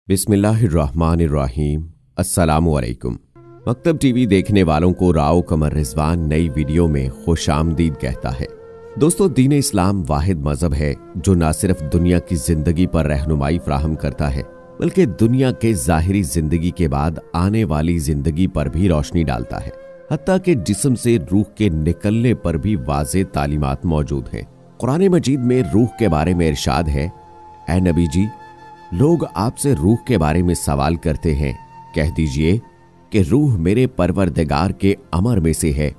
बिस्मिल्लाहिर्रहमानिर्रहीम। अस्सलामुअलैकुम। मकतब टीवी देखने वालों को राव कमर रिजवान नई वीडियो में खुशामदीद कहता है। दोस्तों, दीन इस्लाम वाहिद मजहब है जो न सिर्फ दुनिया की जिंदगी पर रहनुमाई फराहम करता है बल्कि दुनिया के ज़ाहिरी जिंदगी के बाद आने वाली जिंदगी पर भी रोशनी डालता है। हत्ता कि जिस्म से रूह के निकलने पर भी वाज़ेह तालीमात मौजूद हैं। कुरान मजीद में रूह के बारे में इरशाद है, ऐ नबी जी, लोग आपसे रूह के बारे में सवाल करते हैं, कह दीजिए कि रूह मेरे परवरदिगार के अमर में से है,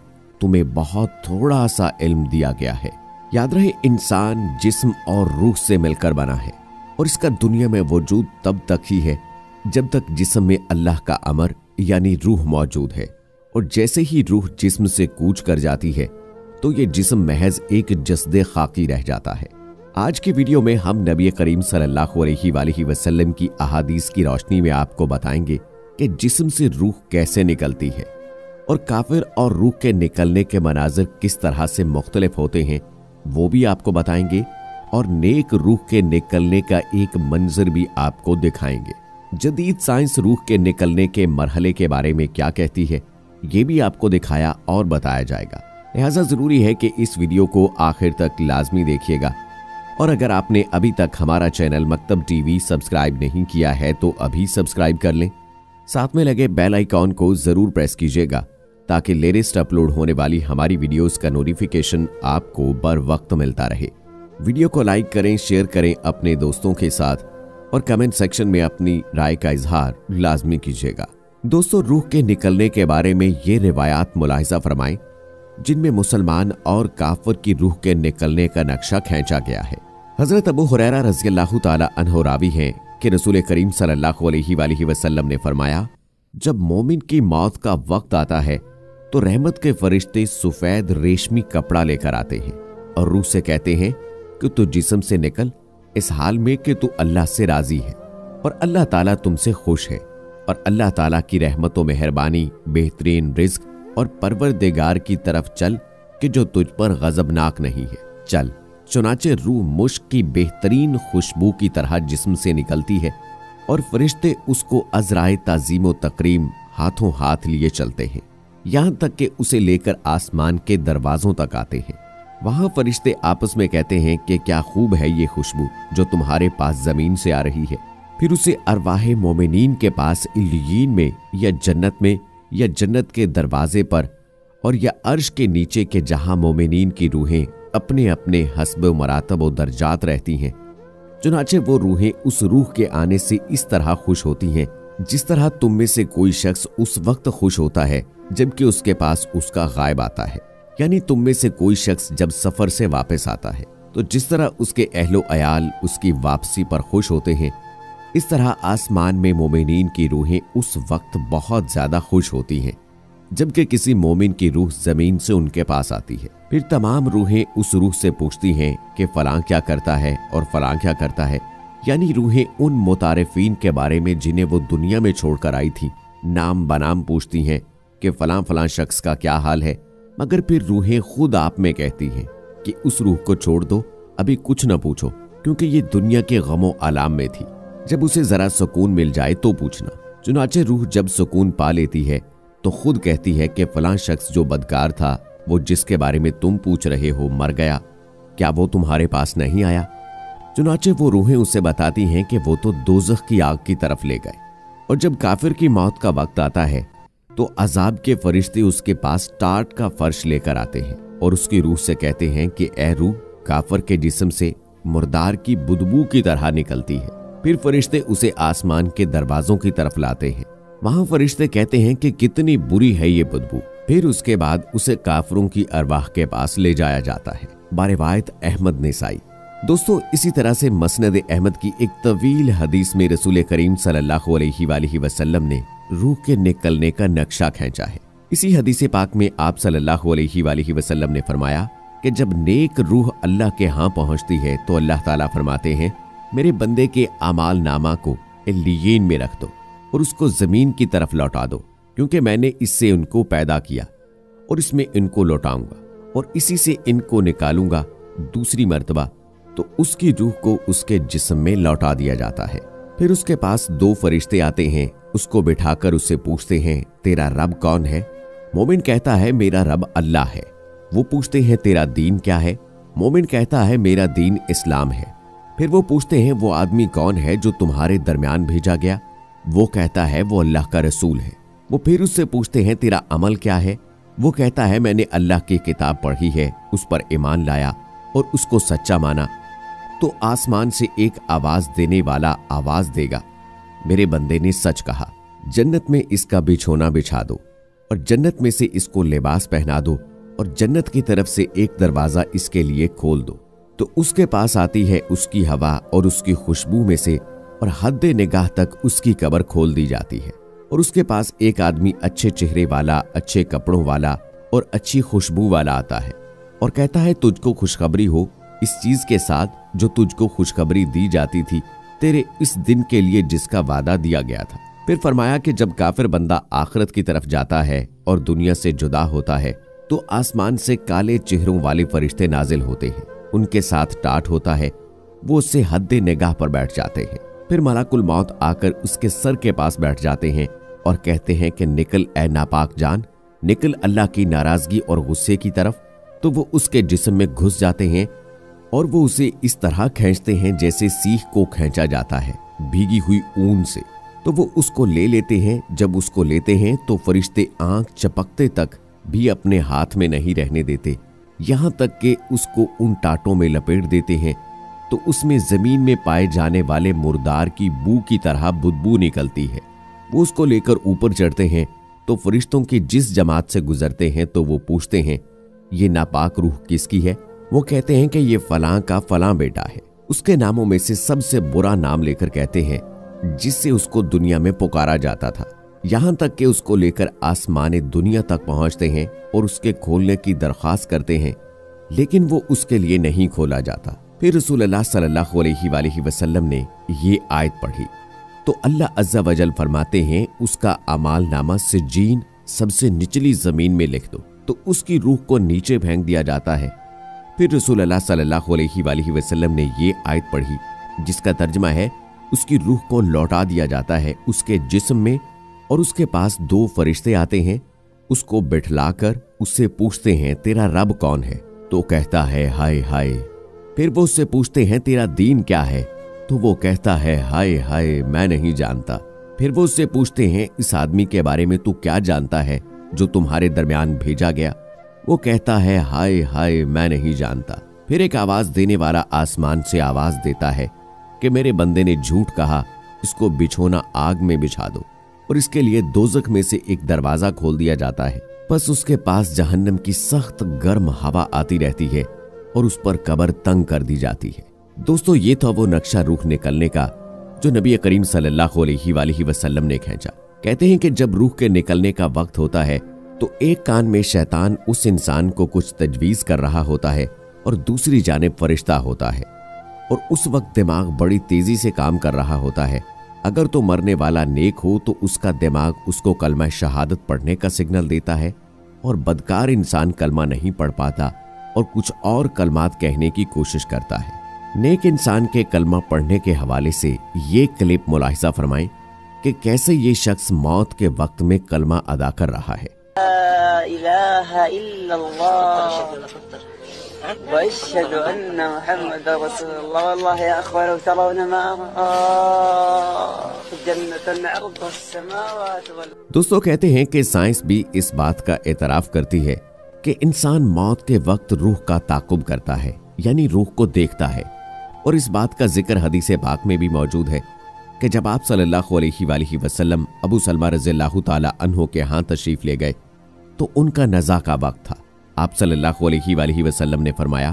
तुम्हें बहुत थोड़ा सा इल्म दिया गया है। याद रहे, इंसान जिस्म और रूह से मिलकर बना है और इसका दुनिया में वजूद तब तक ही है जब तक जिस्म में अल्लाह का अमर यानी रूह मौजूद है। और जैसे ही रूह जिस्म से कूच कर जाती है तो ये जिस्म महज एक जस्दे खाकी रह जाता है। आज की वीडियो में हम नबी करीम सल्लल्लाहु अलैहि वसल्लम की अहादीस की रोशनी में आपको बताएंगे कि जिस्म से रूह कैसे निकलती है और काफिर और रूह के निकलने के मनाजिर किस तरह से मुख्तलिफ होते हैं वो भी आपको बताएंगे और नेक रूह के निकलने का एक मंजर भी आपको दिखाएंगे। जदीद साइंस रूह के निकलने के मरहले के बारे में क्या कहती है ये भी आपको दिखाया और बताया जाएगा। लिहाजा जरूरी है कि इस वीडियो को आखिर तक लाजमी देखिएगा। और अगर आपने अभी तक हमारा चैनल मकतब टीवी सब्सक्राइब नहीं किया है तो अभी सब्सक्राइब कर लें। साथ में लगे बेल आइकॉन को जरूर प्रेस कीजिएगा ताकि लेटेस्ट अपलोड होने वाली हमारी वीडियोस का नोटिफिकेशन आपको बर वक्त मिलता रहे। वीडियो को लाइक करें, शेयर करें अपने दोस्तों के साथ और कमेंट सेक्शन में अपनी राय का इजहार लाजमी कीजिएगा। दोस्तों, रूह के निकलने के बारे में ये रिवायात मुलाहिजा फरमाएं जिनमें मुसलमान और काफिर की रूह के निकलने का नक्शा खींचा गया है। हजरत अबू हुरैरा रज़ियल्लाहु ताला अन्हु रावी हैं कि रसूल करीम सल्लल्लाहु अलैहि वसल्लम ने फरमाया, जब मोमिन की मौत का वक्त आता है तो रहमत के फरिश्ते सफेद रेशमी कपड़ा लेकर आते हैं और रूह से कहते हैं कि तू जिस्म से निकल, इस हाल में कि तू अल्लाह से राजी है और अल्लाह ताला तुमसे खुश है और अल्लाह ताला की रहमत व मेहरबानी, बेहतरीन रिज्क और परवरदिगार की तरफ चल कि जो तुझ पर गजबनाक नहीं है। चल। चुनाचे रूह मुश्क की बेहतरीन खुशबू की तरह जिस्म से निकलती है और फरिश्ते उसको अज़राए ताज़ीम व तकरीम हाथों हाथ लिए चलते हैं, यहाँ तक कि उसे लेकर आसमान के दरवाजों तक आते हैं। वहाँ फरिश्ते आपस में कहते हैं कि क्या खूब है ये खुशबू जो तुम्हारे पास जमीन से आ रही है। फिर उसे अरवाहे मोमिनीन के पास इल्लियीन में या जन्नत के दरवाजे पर और या अर्श के नीचे के जहां मोमिनीन की रूहें अपने अपने हस्ब मरातब व दर्जात रहती हैं, चुनाचे वो रूहें उस रूह के आने से इस तरह खुश होती हैं जिस तरह तुम में से कोई शख्स उस वक्त खुश होता है जबकि उसके पास उसका गायब आता है। यानी तुम में से कोई शख्स जब सफर से वापस आता है तो जिस तरह उसके अहलो अयाल उसकी वापसी पर खुश होते हैं, इस तरह आसमान में मोमिनीन की रूहें उस वक्त बहुत ज्यादा खुश होती हैं जबकि किसी मोमिन की रूह जमीन से उनके पास आती है। फिर तमाम रूहें उस रूह से पूछती हैं कि फलां क्या करता है और फलां क्या करता है। यानी रूहें उन मुतारिफीन के बारे में जिन्हें वो दुनिया में छोड़कर आई थी नाम बनाम पूछती हैं कि फलां फलां शख्स का क्या हाल है। मगर फिर रूहें खुद आप में कहती हैं कि उस रूह को छोड़ दो, अभी कुछ न पूछो, क्योंकि ये दुनिया के गमो आलाम में थी, जब उसे जरा सुकून मिल जाए तो पूछना। चुनाचे रूह जब सुकून पा लेती है तो खुद कहती है कि फलां शख्स जो बदकार था, वो जिसके बारे में तुम पूछ रहे हो, मर गया, क्या वो तुम्हारे पास नहीं आया? चुनाचे वो रूहें उसे बताती हैं कि वो तो दोज़ख की आग की तरफ ले गए। और जब काफिर की मौत का वक्त आता है तो अजाब के फरिश्ते उसके पास टाट का फर्श लेकर आते हैं और उसकी रूह से कहते हैं कि ए रूह, काफिर के जिस्म से मुर्दार की बुदबू की तरह निकलती है। फिर फरिश्ते उसे आसमान के दरवाजों की तरफ लाते हैं। वहां फरिश्ते कहते हैं कि कितनी बुरी है ये बदबू। फिर उसके बाद उसे काफिरों की अरवाह के पास ले जाया जाता है। बारिवायत अहमद निसाई। दोस्तों, इसी तरह से मसनद अहमद की एक तवील हदीस में रसूल करीम सल्लल्लाहु अलैहि वसल्लम ने रूह के निकलने का नक्शा खींचा है। इसी हदीस पाक में आप सल्लल्लाहु अलैहि वसल्लम ने फरमाया कि जब नेक रूह अल्लाह के यहाँ पहुंचती है तो अल्लाह ताला फरमाते हैं, मेरे बंदे के अमाल नामा को इल्लियीन में रख दो और उसको जमीन की तरफ लौटा दो, क्योंकि मैंने इससे उनको पैदा किया और इसमें इनको लौटाऊंगा और इसी से इनको निकालूंगा दूसरी मर्तबा। तो उसकी रूह को उसके जिस्म में लौटा दिया जाता है। फिर उसके पास 2 फरिश्ते आते हैं, उसको बिठाकर उससे पूछते हैं तेरा रब कौन है। मोमिन कहता है मेरा रब अल्लाह है। वो पूछते हैं तेरा दीन क्या है। मोमिन कहता है मेरा दीन इस्लाम है। फिर वो पूछते हैं वो आदमी कौन है जो तुम्हारे दरमियान भेजा गया। वो कहता है वो अल्लाह का रसूल है। वो फिर उससे पूछते हैं तेरा अमल क्या है। वो कहता है मैंने अल्लाह की किताब पढ़ी है, उस पर ईमान लाया और उसको सच्चा माना। तो आसमान से एक आवाज देने वाला आवाज देगा, मेरे बंदे ने सच कहा, जन्नत में इसका बिछोना बिछा दो और जन्नत में से इसको लिबास पहना दो और जन्नत की तरफ से एक दरवाजा इसके लिए खोल दो। तो उसके पास आती है उसकी हवा और उसकी खुशबू में से और हद निगाह तक उसकी कब्र खोल दी जाती है। और उसके पास एक आदमी अच्छे चेहरे वाला, अच्छे कपड़ों वाला और अच्छी खुशबू वाला आता है और कहता है तुझको खुशखबरी हो इस चीज के साथ जो तुझको खुशखबरी दी जाती थी तेरे इस दिन के लिए जिसका वादा दिया गया था। फिर फरमाया कि जब काफिर बंदा आखिरत की तरफ जाता है और दुनिया से जुदा होता है तो आसमान से काले चेहरों वाले फरिश्ते नाजिल होते हैं, उनके साथ टाट होता है, वो उससे हद निगाह पर बैठ जाते हैं। फिर मलाकुल मौत आकर उसके सर के पास बैठ जाते हैं और कहते हैं कि निकल ए नापाक जान, निकल अल्लाह की नाराजगी और गुस्से की तरफ। तो वो उसके जिस्म में घुस जाते हैं और वो उसे इस तरह खींचते हैं जैसे सीख को खींचा जाता है भीगी हुई ऊन से। तो वो उसको ले लेते हैं। जब उसको लेते हैं तो फरिश्ते आंख चपकते तक भी अपने हाथ में नहीं रहने देते, यहां तक कि उसको उन टाटों में लपेट देते हैं तो उसमें जमीन में पाए जाने वाले मुर्दार की बू की तरह बदबू निकलती है। वो उसको लेकर ऊपर चढ़ते हैं तो फरिश्तों की जिस जमात से गुजरते हैं तो वो पूछते हैं ये नापाक रूह किसकी है। वो कहते हैं कि ये फलां का फलां बेटा है। उसके नामों में से सबसे बुरा नाम लेकर कहते हैं जिससे उसको दुनिया में पुकारा जाता था, यहां तक कि उसको लेकर आसमान दुनिया तक पहुंचते हैं और उसके खोलने की दरख्वास्त करते हैं, लेकिन वो उसके लिए नहीं खोला जाता। फिर रसूलुल्लाह सल्लल्लाहु अलैहि वसल्लम ने ये आयत पढ़ी तो अल्लाह अज़्ज़ा वजल फरमाते हैं उसका अमाल नामा सिज्जीन सबसे निचली जमीन में लिख दो। तो उसकी रूह को नीचे फेंक दिया जाता है। फिर रसूलुल्लाह सल्लल्लाहु अलैहि वसल्लम ने ये आयत पढ़ी जिसका तर्जुमा है उसकी रूह को लौटा दिया जाता है उसके जिस्म में और उसके पास 2 फरिश्ते आते हैं, उसको बिठलाकर उससे पूछते हैं तेरा रब कौन है। तो कहता है हाय हाय। फिर वो उससे पूछते हैं तेरा दीन क्या है। तो वो कहता है हाय हाय मैं नहीं जानता। फिर वो उससे पूछते हैं इस आदमी के बारे में तू क्या जानता है जो तुम्हारे दरमियान भेजा गया। वो कहता है हाय हाय मैं नहीं जानता। फिर एक आवाज देने वाला आसमान से आवाज देता है कि मेरे बंदे ने झूठ कहा, इसको बिछोना आग में बिछा दो और इसके लिए दोजख में से एक दरवाजा खोल दिया जाता है। बस उसके पास जहन्नम की सख्त गर्म हवा आती रहती है और उस पर कब्र तंग कर दी जाती है। दोस्तों ये था वो नक्शा रूह निकलने का जो नबी करीम सल्लल्लाहु अलैहि वसल्लम ने खींचा। कहते हैं कि जब रूह के निकलने का वक्त होता है तो एक कान में शैतान उस इंसान को कुछ तजवीज कर रहा होता है और दूसरी जानिब फरिश्ता होता है और उस वक्त दिमाग बड़ी तेजी से काम कर रहा होता है। अगर तो मरने वाला नेक हो तो उसका दिमाग उसको कलमा शहादत पढ़ने का सिग्नल देता है और बदकार इंसान कलमा नहीं पढ़ पाता और कुछ और कलमात कहने की कोशिश करता है। नेक इंसान के कलमा पढ़ने के हवाले से ये क्लिप मुलाहिजा फरमाएं कि कैसे ये शख्स मौत के वक्त में कलमा अदा कर रहा है। ला इलाहा इल्लल्लाह व अशहदु अन्ना मुहम्मदर रसूलुल्लाह वल्लाहि या अखवान तरौना मा जन्नतन अर्दुहा अस्समावात वल। दोस्तों कहते हैं कि साइंस भी इस बात का एतराफ करती है कि इंसान मौत के वक्त रूह का ताकुब करता है, यानी रूह को देखता है। और इस बात का जिक्र हदीस पाक में भी मौजूद है कि जब आप सल्लल्लाहु अलैहि वसल्लम अबू सलमा रज़ियल्लाहु ताला अन्हु के यहाँ तशरीफ ले गए तो उनका नज़ा का वक्त था। आप सल्लल्लाहु अलैहि वसल्लम ने फरमाया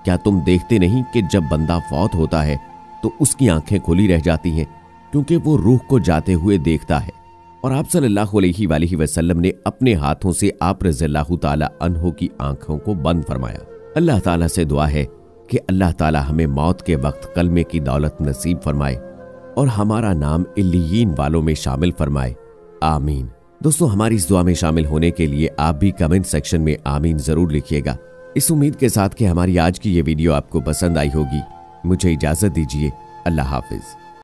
क्या तुम देखते नहीं कि जब बंदा फौत होता है तो उसकी आंखें खुली रह जाती हैं क्योंकि वो रूह को जाते हुए देखता है। और आप सल्लल्लाहु अलैहि वसल्लम ने अपने हाथों से आप रज़ियल्लाहु ताला अन्हु की आंखों को बंद फरमाया। अल्लाह ताला से दुआ है कि अल्लाह ताला हमें मौत के वक्त कलमे की दौलत नसीब फरमाए और हमारा नाम इल्लियीन वालों में शामिल फरमाए, आमीन। दोस्तों हमारी इस दुआ में शामिल होने के लिए आप भी कमेंट सेक्शन में आमीन जरूर लिखिएगा। इस उम्मीद के साथ कि हमारी आज की ये वीडियो आपको पसंद आई होगी। मुझे इजाजत दीजिए। अल्लाह हाफिज।